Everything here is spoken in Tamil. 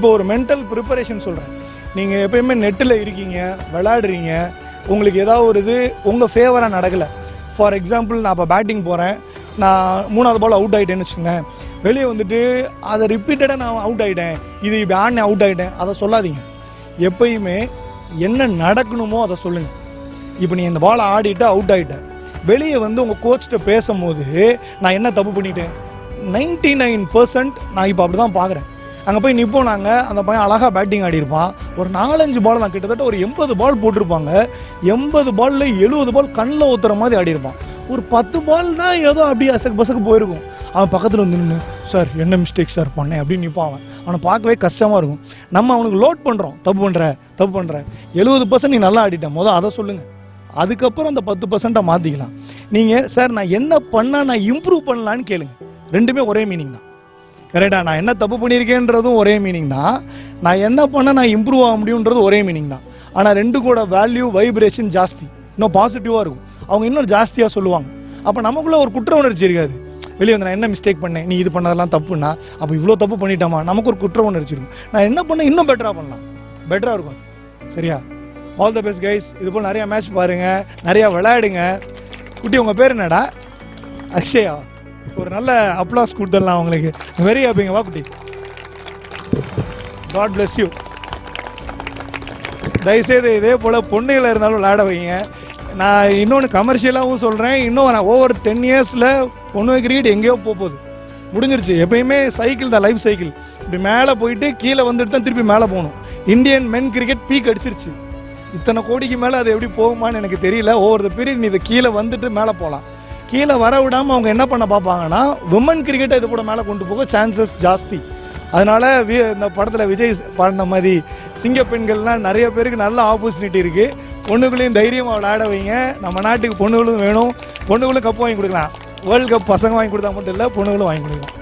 இப்போ ஒரு மென்டல் ப்ரிப்பரேஷன் சொல்கிறேன். நீங்கள் எப்பயுமே நெட்டில் இருக்கீங்க, விளையாடுறீங்க, உங்களுக்கு ஏதாவது ஒரு இது உங்கள் ஃபேவராக நடக்கலை. ஃபார் எக்ஸாம்பிள், நான் இப்போ பேட்டிங் போகிறேன், நான் 3வது பால் அவுட் ஆகிட்டேன்னு வச்சுக்கோங்க. வெளியே வந்துட்டு அதை ரிப்பீட்டடாக நான் அவுட் ஆகிட்டேன், இது இப்படி ஆடினேன் அவுட் ஆகிட்டேன், அதை சொல்லாதீங்க. எப்பயுமே என்ன நடக்கணுமோ அதை சொல்லுங்கள். இப்போ நீ இந்த பாலை ஆடிட்டு அவுட் ஆகிட்டேன், வெளியே வந்து உங்கள் கோச்சிட்ட பேசும்போது நான் என்ன தப்பு பண்ணிட்டேன், 99% நான் இப்போ அப்படி தான் பார்க்குறேன். அங்கே போய் நிற்போம் நாங்கள், அந்த பையன் அழகாக பேட்டிங் ஆடிருப்பான், ஒரு 4-5 பால் தான், கிட்டத்தட்ட ஒரு 80 பால் போட்டிருப்பாங்க, 80 பாலில் 70 பால் கண்ணில் ஊற்றுற மாதிரி ஆடிருப்பான். ஒரு 10 பால் தான் ஏதோ அப்படியே அசக்கு பசக்கு போயிருக்கும். அவன் பக்கத்தில் வந்து நின்று, சார் என்ன மிஸ்டேக் சார் பண்ணேன் அப்படின்னு நிற்பான். அவனை பார்க்கவே கஷ்டமாக இருக்கும். நம்ம அவனுக்கு லோட் பண்ணுறோம், தப்பு பண்ணுற 70% நீ நல்லா ஆடிட்டேன், முதல் அதை சொல்லுங்கள். அதுக்கப்புறம் அந்த 10% மாற்றிக்கலாம். நீங்கள் சார் நான் என்ன பண்ணால் நான் இம்ப்ரூவ் பண்ணலான்னு கேளுங்க. ரெண்டுமே ஒரே மீனிங் தான். கரெக்டா? நான் என்ன தப்பு பண்ணியிருக்கேன்றதும் ஒரே மீனிங் தான், நான் என்ன பண்ண நான் இம்ப்ரூவ் ஆக முடியுன்றது ஒரே மீனிங் தான். ஆனால் ரெண்டு கூட வேல்யூ வைப்ரேஷன் ஜாஸ்தி, இன்னும் பாசிட்டிவாக இருக்கும். அவங்க இன்னும் ஜாஸ்தியாக சொல்லுவாங்க. அப்போ நமக்குள்ள ஒரு குற்ற உணர்ச்சி இருக்காது. வெளியே வந்து நான் என்ன மிஸ்டேக் பண்ணேன், நீ இது பண்ணதெல்லாம் தப்புன்னா, அப்போ இவ்வளோ தப்பு பண்ணிட்டாமா, நமக்கு ஒரு குற்ற உணர்ச்சி இருக்கும். நான் என்ன பண்ண இன்னும் பெட்டராக பண்ணலாம், பெட்டராக இருக்கும். சரியா? All the best guys. இது போல் நிறையா மேட்ச் பாருங்க, நிறையா விளையாடுங்க. குட்டி உங்கள் பேர் என்னடா? அக்ஷயா. ஒரு நல்ல அப்ளாஸ் கொடுத்துடலாம் உங்களுக்கு. வெரி ஹாப்பிங்க. வா குட்டி. God bless you. தயவுசெய்து இதே போல் பொண்ணுகளை இருந்தாலும் விளையாட வைங்க. நான் இன்னொன்று கமர்ஷியலாகவும் சொல்கிறேன், இன்னும் நான் ஓவர் 10 இயர்ஸில் பொண்ணு கிரிக்கெட் எங்கேயோ போகுது, முடிஞ்சிருச்சு. எப்பயுமே சைக்கிள் தான், லைஃப் சைக்கிள். இப்படி மேலே போயிட்டு கீழே வந்துட்டு தான் திருப்பி மேலே போகணும். இந்தியன் மென் கிரிக்கெட் பீக் அடிச்சிருச்சு. இத்தனை கோடிக்கு மேலே அது எப்படி போகுமான்னு எனக்கு தெரியல. ஓவர் த பீரியட் நீ இதை கீழே வந்துட்டு மேலே போகலாம். கீழே வர விடாமல் அவங்க என்ன பண்ண பார்ப்பாங்கன்னா, விமன் கிரிக்கெட்டை இது கூட மேலே கொண்டு போக சான்சஸ் ஜாஸ்தி. அதனால இந்த படத்தில் விஜய் பாடின மாதிரி சிங்க பெண்கள்லாம் நிறைய பேருக்கு நல்ல ஆப்பர்ச்சுனிட்டி இருக்குது. பொண்ணுகளையும் தைரியமாக விளையாட வைங்க. நம்ம நாட்டுக்கு பொண்ணுகளும் வேணும், பொண்ணுகளும் கப் வாங்கி கொடுக்கலாம். வேர்ல்டு கப் பசங்க வாங்கி கொடுத்தா மட்டும் இல்லை, பொண்ணுகளும் வாங்கி கொடுக்கலாம்.